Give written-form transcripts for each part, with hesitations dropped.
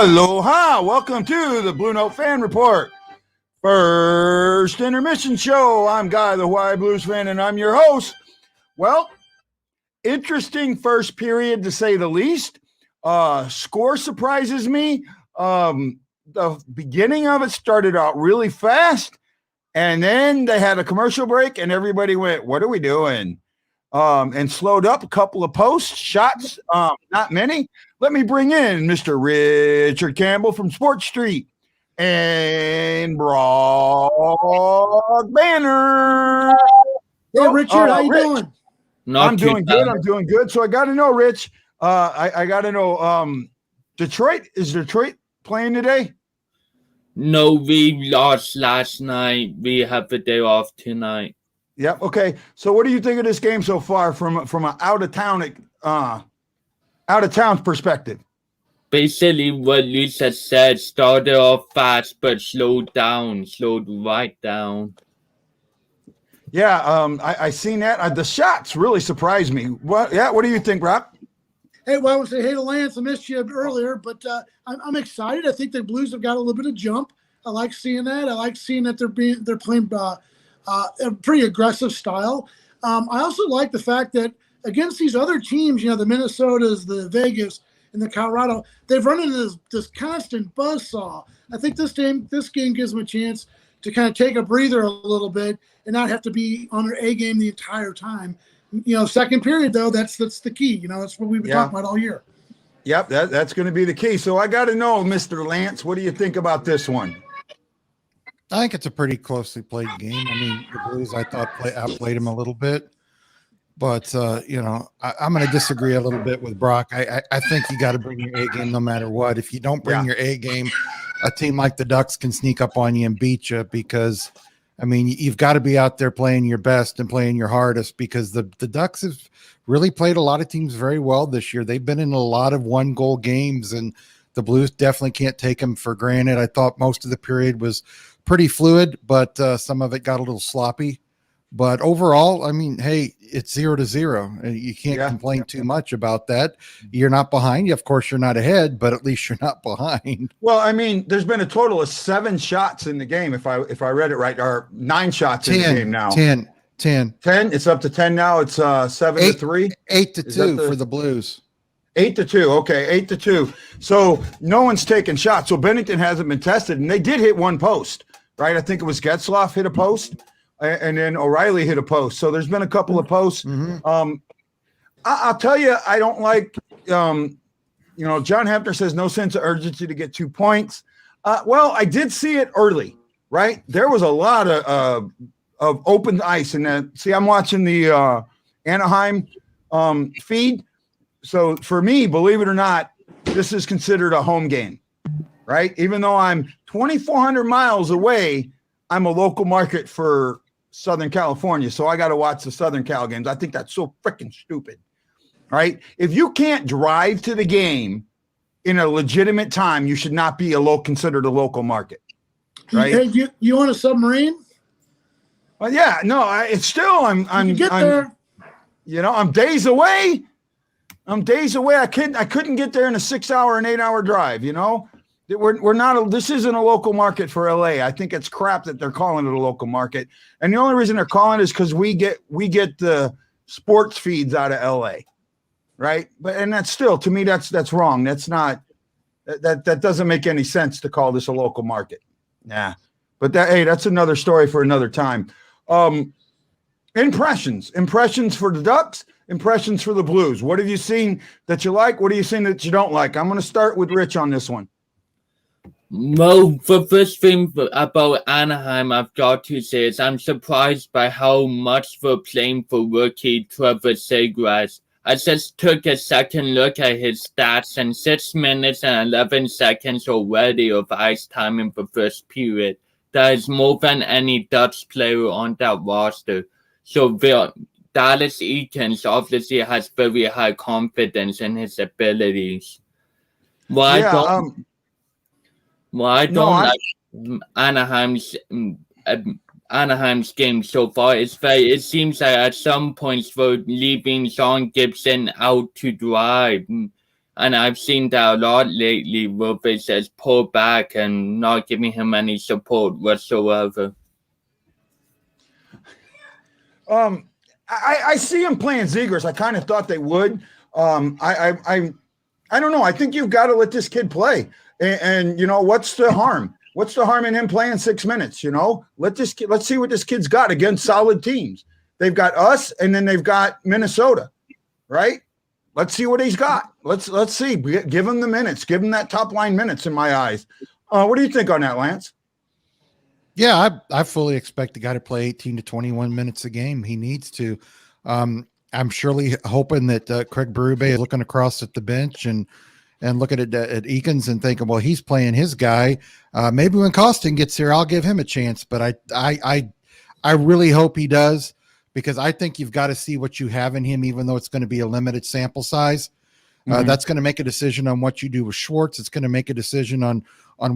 Aloha! Welcome to the BlueNote Fan Report. First intermission show. I'm Guy, the Hawaii Blues fan, and I'm your host. Well, interesting first period to say the least. Score surprises me. The beginning of it started out really fast, and then they had a commercial break, and everybody went, "What are we doing?" And slowed up a couple of post shots, not many. Let me bring in Mr. Richard Campbell from Sports Street and Brock Banner. Hey, Richard, how you doing? I'm doing good. I'm doing good. So I got to know, Rich. I got to know. Detroit, is Detroit playing today? No, we lost last night. We have the day off tonight. Yep. Okay. So what do you think of this game so far from an out of town perspective? Basically, what Lisa said, started off fast but slowed right down. Yeah, I seen that. The shots really surprised me. What do you think, Rob? Hey, well, I want to say hey to Lance. I missed you earlier, but I'm excited. I think the Blues have got a little bit of jump. I like seeing that. I like seeing that they're playing a pretty aggressive style. I also like the fact that against these other teams, the Minnesotas, the Vegas, and the Colorado, they've run into this constant buzzsaw. I think this game gives them a chance to kind of take a breather a little bit and not have to be on their A game the entire time. Second period, though, that's the key. That's what we've been talking about all year. Yep, that's going to be the key. So I got to know, Mr. Lance, what do you think about this one? I think it's a pretty closely played game. I mean, the Blues, I thought, outplayed them a little bit. But, I'm going to disagree a little bit with Brock. I think you got to bring your A game no matter what. If you don't bring your A game, a team like the Ducks can sneak up on you and beat you because, I mean, you've got to be out there playing your best and playing your hardest because the Ducks have really played a lot of teams very well this year. They've been in a lot of one-goal games, and the Blues definitely can't take them for granted. I thought most of the period was pretty fluid, but some of it got a little sloppy. But overall, I mean, hey, it's 0-0, and you can't complain too much about that. You're not behind. Of course, you're not ahead, but at least you're not behind. Well, I mean, there's been a total of 7 shots in the game, if I read it right, or 9 shots in the game now. 10. 10. It's up to 10 now. It's 7-3. 8-2 for the Blues. 8-2. Okay, 8-2. So no one's taking shots. So Bennington hasn't been tested, and they did hit one post, right? I think it was Getzlaf hit a post. And then O'Reilly hit a post. So there's been a couple of posts. Mm-hmm. I'll tell you, I don't like, John Hefner says no sense of urgency to get 2 points. Well, I did see it early, right? There was a lot of open ice in that. See, I'm watching the Anaheim feed. So for me, believe it or not, this is considered a home game, right? Even though I'm 2,400 miles away, I'm a local market for Southern California, so I got to watch the Southern Cal games. I think that's so freaking stupid, right? If you can't drive to the game in a legitimate time, you should not be considered a local market, right? Hey, you on a submarine? Well, yeah, no, it's still I'm there. I'm days away. I couldn't get there in a 6-hour and 8-hour drive. We're not. This isn't a local market for LA. I think it's crap that they're calling it a local market, and the only reason they're calling it is because we get the sports feeds out of LA, right? And that's still, to me, that's wrong. That's not that doesn't make any sense to call this a local market. Yeah, but that's another story for another time. Impressions for the Ducks. Impressions for the Blues. What have you seen that you like? What have you seen that you don't like? I'm going to start with Rich on this one. Well, the first thing about Anaheim I've got to say is I'm surprised by how much they're playing for rookie Trevor Segras. I just took a second look at his stats, and 6 minutes and 11 seconds already of ice time in the first period. That is more than any Dutch player on that roster. So Dallas Eakins obviously has very high confidence in his abilities. I don't like Anaheim's game so far. It seems like at some points they're leaving Sean Gibson out to dry. And I've seen that a lot lately. Rivers has pulled back and not giving him any support whatsoever. I see him playing Zegers. I kind of thought they would. I don't know. I think you've got to let this kid play. And you know, what's the harm? What's the harm in him playing 6 minutes? You know, let's see what this kid's got against solid teams. They've got us, and then they've got Minnesota, right? Let's see what he's got. Let's see. Give him the minutes. Give him that top line minutes in my eyes. What do you think on that, Lance? Yeah, I fully expect the guy to play 18 to 21 minutes a game. He needs to. I'm surely hoping that Craig Berube is looking across at the bench and looking at Eakins and thinking, well, he's playing his guy. Maybe when Costin gets here, I'll give him a chance. But I really hope he does, because I think you've got to see what you have in him, even though it's going to be a limited sample size. That's going to make a decision on what you do with Schwartz. It's going to make a decision on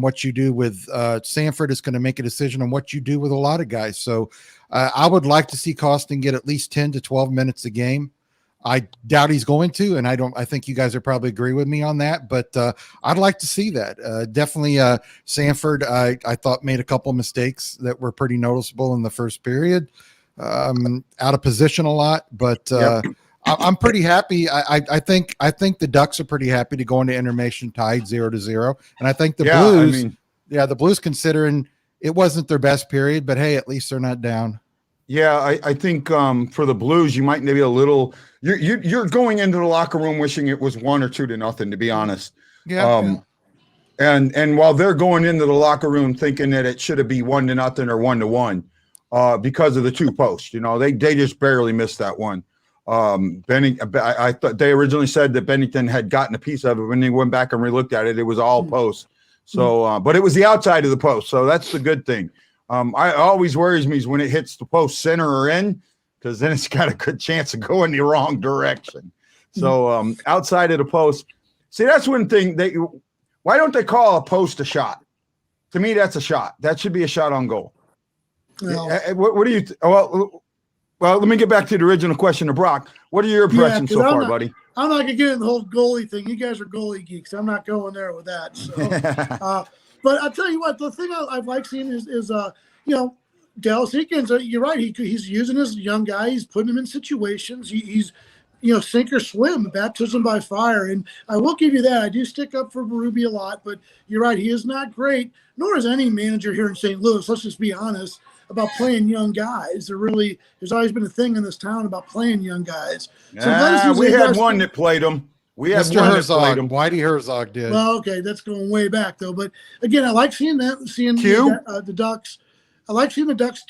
what you do with Sanford. It's going to make a decision on what you do with a lot of guys. So I would like to see Costin get at least 10 to 12 minutes a game. I doubt he's going to, and I think you guys would probably agree with me on that, but I'd like to see that. Definitely Sanford, I thought made a couple mistakes that were pretty noticeable in the first period. Out of position a lot, but I'm pretty happy. I think the Ducks are pretty happy to go into intermission tied 0-0. And I think the Blues, the Blues, considering it wasn't their best period, but hey, at least they're not down. Yeah, I think for the Blues, you might maybe a little. You're going into the locker room wishing it was 1 or 2 to nothing, to be honest. Yeah. And while they're going into the locker room thinking that it should have been 1 to nothing or 1-1, because of the 2 posts, you know, they just barely missed that one. I thought they originally said that Bennington had gotten a piece of it. When they went back and relooked at it, it was all posts. So, but it was the outside of the post, so that's the good thing. I always worries me is when it hits the post center or in, because then it's got a good chance of going the wrong direction. So outside of the post, see, that's one thing why don't they call a post a shot? To me, that's a shot. That should be a shot on goal. No. What do you? Well, let me get back to the original question to Brock. What are your impressions so far, buddy? I'm not gonna get in the whole goalie thing. You guys are goalie geeks. I'm not going there with that. So, but I'll tell you what, the thing I've liked seeing is you know, Dallas Eakins. You're right. He's using his young guy. He's putting him in situations. He's you know, sink or swim, baptism by fire. And I will give you that. I do stick up for Berube a lot, but you're right. He is not great, nor is any manager here in St. Louis. Let's just be honest about playing young guys. There's always been a thing in this town about playing young guys. So we had one that played them. We had Mr. one Herzog, that played them. Whitey Herzog did. Well, okay, that's going way back though. But again, I like seeing that, seeing the Ducks. I like seeing the Ducks,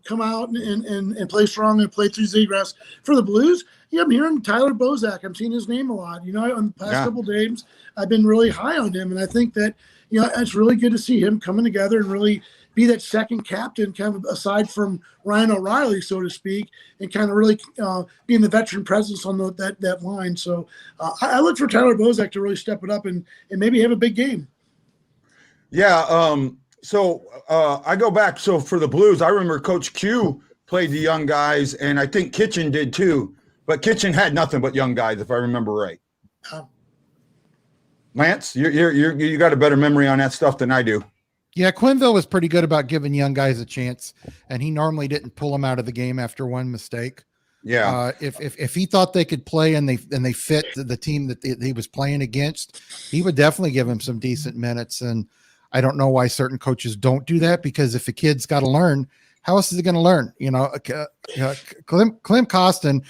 come out and play strong and play through Zegras. For the Blues, I'm hearing Tyler Bozak. I'm seeing his name a lot. On the past couple of games, I've been really high on him, and I think that it's really good to see him coming together and really be that second captain, kind of aside from Ryan O'Reilly, so to speak, and kind of really being the veteran presence on that line. So I look for Tyler Bozak to really step it up and maybe have a big game. Yeah. So I go back. So for the Blues, I remember Coach Q played the young guys, and I think Kitchen did too. But Kitchen had nothing but young guys, if I remember right. Lance, you got a better memory on that stuff than I do. Yeah, Quenneville was pretty good about giving young guys a chance, and he normally didn't pull them out of the game after one mistake. Yeah. If he thought they could play and they fit the team that he was playing against, he would definitely give him some decent minutes. And I don't know why certain coaches don't do that, because if a kid's got to learn, how else is he going to learn? Clem Costin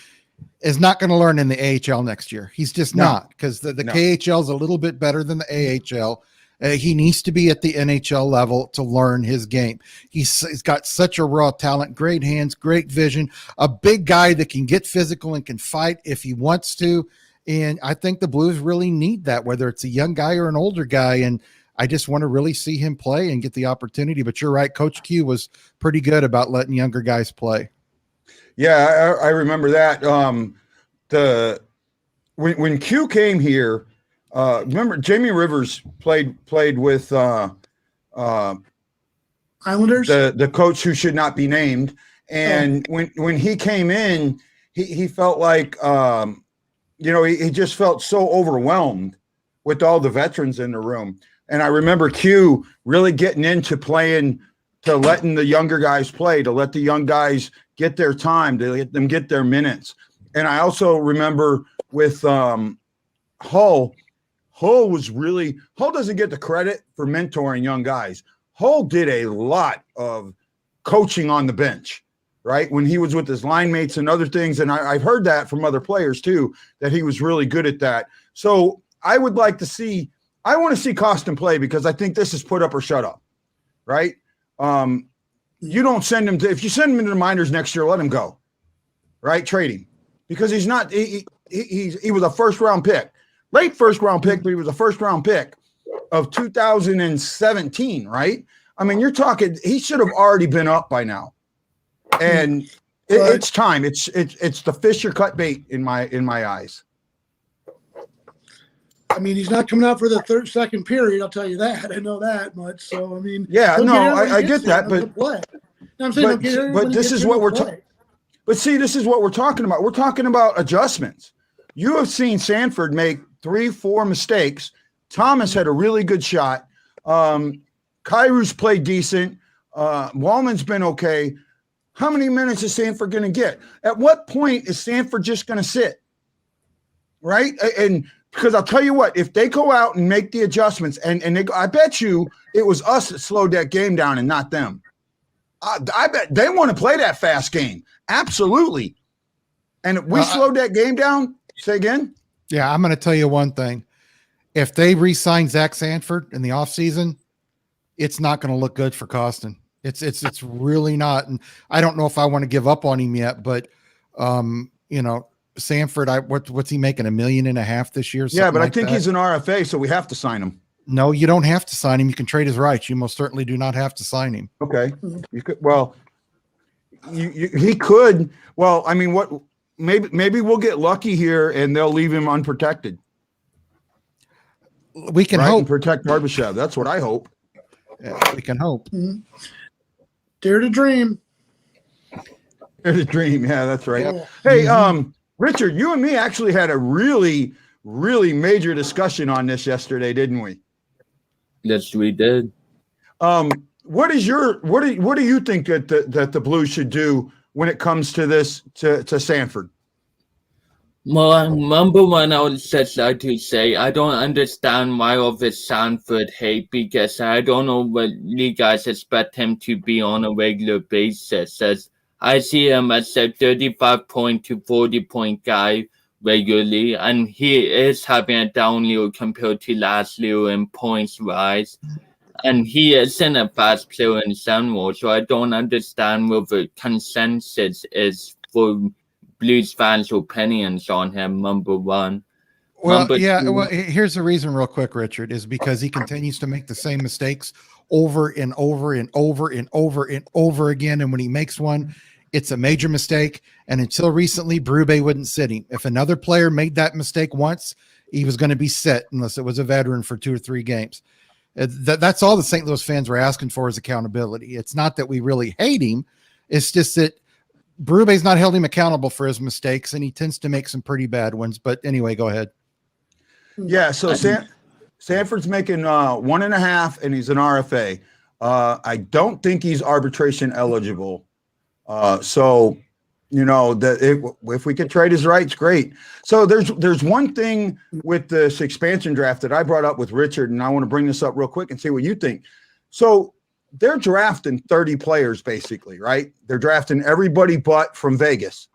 is not going to learn in the AHL next year. He's just not, because the KHL is a little bit better than the AHL. He needs to be at the NHL level to learn his game. He's got such a raw talent, great hands, great vision, a big guy that can get physical and can fight if he wants to. And I think the Blues really need that, whether it's a young guy or an older guy. And I just want to really see him play and get the opportunity. But you're right, Coach Q was pretty good about letting younger guys play. Yeah, I remember that. When Q came here, remember Jamie Rivers played with Islanders, the coach who should not be named. And when he came in, he felt like he just felt so overwhelmed with all the veterans in the room. And I remember Q really getting into playing, to letting the younger guys play, to let the young guys get their time, to let them get their minutes. And I also remember with Hull doesn't get the credit for mentoring young guys. Hull did a lot of coaching on the bench, right? When he was with his line mates and other things. And I've heard that from other players too, that he was really good at that. So I want to see Costin play, because I think this is put up or shut up, right? You don't send him if you send him into the minors next year, let him go, right? Trade him, because he was a first round pick, late first round pick, but he was a first round pick of 2017, right? I mean, you're talking, he should have already been up by now. And it's time. It's the Fisher cut bait in my eyes. I mean, he's not coming out for the second period. I'll tell you that. I know that much. So I mean, yeah, no, I get that, but I'm saying, this is what we're talking. But see, this is what we're talking about. We're talking about adjustments. You have seen Sanford make 3-4 mistakes. Thomas had a really good shot. Kairu's played decent. Wallman's been okay. How many minutes is Sanford going to get? At what point is Sanford just going to sit? Right? And because I'll tell you what, if they go out and make the adjustments, and I bet you it was us that slowed that game down and not them. I bet they want to play that fast game. Absolutely. And if we slowed that game down, say again? Yeah, I'm going to tell you one thing. If they re-sign Zach Sanford in the offseason, it's not going to look good for Costin. It's really not. And I don't know if I want to give up on him yet, but Sanford, what's he making, $1.5 million this year? Yeah, but I think he's an RFA, so we have to sign him. No, you don't have to sign him. You can trade his rights. You most certainly do not have to sign him. Okay. You could, well, he could. Well, I mean, maybe we'll get lucky here and they'll leave him unprotected. We can hope. And protect Barbashev. That's what I hope. Yeah, we can hope. Mm-hmm. Dare to dream. Dare to dream. Yeah, that's right. Yeah. Hey, Richard, you and me actually had a really, really major discussion on this yesterday, didn't we? Yes, we did. What do you think that the Blues should do when it comes to this to Sanford? Well, number one, I would just like to say I don't understand why all this Sanford hate, because I don't know what you guys expect him to be on a regular basis. As I see him as a 35-point to 40-point guy regularly, and he is having a down year compared to last year in points rise. And he isn't a fast player in general, so I don't understand what the consensus is for Blues fans' opinions on him, number one. Well, number two, well, here's the reason real quick, Richard, is because he continues to make the same mistakes over and over and over and over and over again. And when he makes one, it's a major mistake. And until recently, Berube wouldn't sit him. If another player made that mistake once, he was going to be sit unless it was a veteran for 2 or 3 games. That's all the St. Louis fans were asking for, is accountability. It's not that we really hate him. It's just that Berube's not held him accountable for his mistakes, and he tends to make some pretty bad ones. But anyway, go ahead. Yeah, so Sanford's making 1.5, and he's an RFA. I don't think he's arbitration eligible. So, if we could trade his rights, great. So there's one thing with this expansion draft that I brought up with Richard, and I want to bring this up real quick and see what you think. So they're drafting 30 players, basically, right? They're drafting everybody but from Vegas.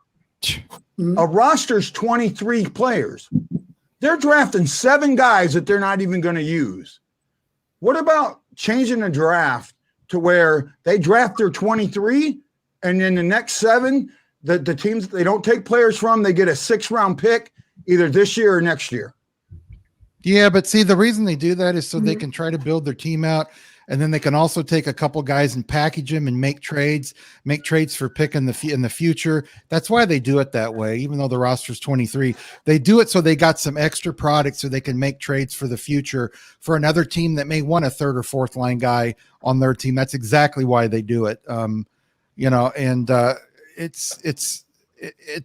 A roster's 23 players. They're drafting 7 guys that they're not even going to use. What about changing the draft to where they draft their 23, and then the next 7, the teams that they don't take players from, they get a 6th-round pick either this year or next year? Yeah, but see, the reason they do that is so they can try to build their team out. And then they can also take a couple guys and package them and make trades for pick in the future. That's why they do it that way. Even though the roster's 23, they do it so they got some extra product so they can make trades for the future for another team that may want a 3rd or 4th line guy on their team. That's exactly why they do it. To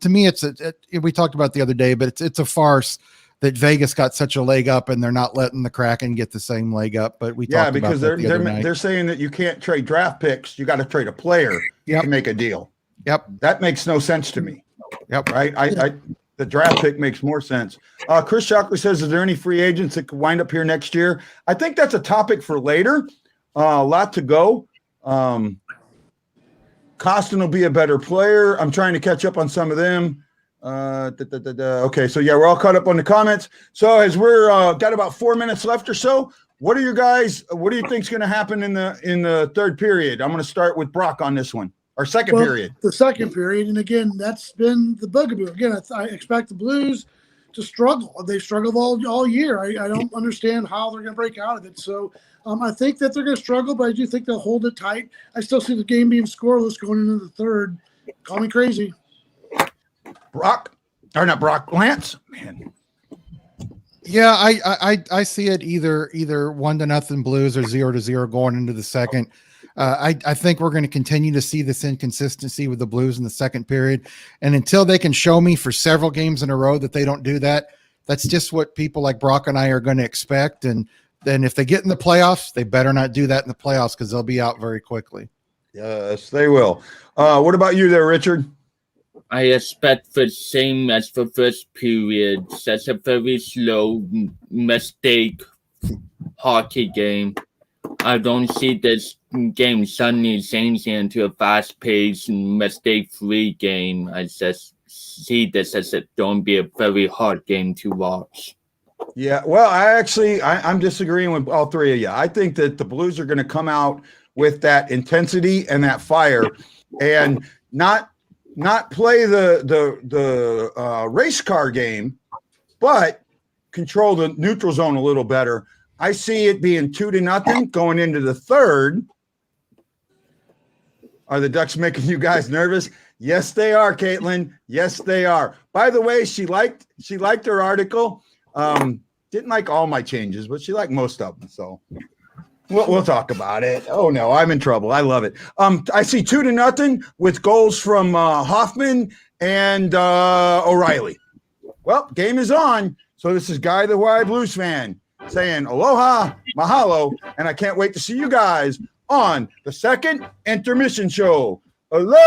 me, we talked about it the other day, but it's a farce that Vegas got such a leg up and they're not letting the Kraken get the same leg up. But we talked because about that the other night. they're saying that you can't trade draft picks. You got to trade a player to make a deal. Yep. That makes no sense to me. Yep. Right. The draft pick makes more sense. Chris Shockley says, is there any free agents that could wind up here next year? I think that's a topic for later. A lot to go. Costin will be a better player. I'm trying to catch up on some of them. Okay, so yeah, we're all caught up on the comments. So as we're got about 4 minutes left or so, what do you think is going to happen in the third period? I'm going to start with Brock on this one. Our second period. The second period, and again, that's been the bugaboo. Again, I expect the Blues to struggle. They've struggled all year. I don't understand how they're going to break out of it. So I think that they're going to struggle, but I do think they'll hold it tight. I still see the game being scoreless going into the third. Call me crazy. Lance, man. Yeah, I see it either 1-0 Blues or 0-0 going into the second. I think we're going to continue to see this inconsistency with the Blues in the second period. And until they can show me for several games in a row that they don't do that, that's just what people like Brock and I are going to expect. And then if they get in the playoffs, they better not do that in the playoffs because they'll be out very quickly. Yes, they will. What about you there, Richard? I expect the same as the first period. That's a very slow mistake hockey game. I don't see this game suddenly changing into a fast-paced, mistake-free game. I just see this as going to be a very hard game to watch. Yeah, well, I'm disagreeing with all three of you. I think that the Blues are going to come out with that intensity and that fire, and not play the race car game, but control the neutral zone a little better. I see it being 2-0 going into the third. Are the Ducks making you guys nervous? Yes, they are, Caitlin. Yes, they are. By the way, she liked her article. Didn't like all my changes, but she liked most of them. So we'll talk about it. Oh no, I'm in trouble. I love it. I see 2-0 with goals from Hoffman and O'Reilly. Well, game is on. So this is Guy the Wild Blues fan saying aloha, mahalo, and I can't wait to see you guys on the second intermission show. Aloha!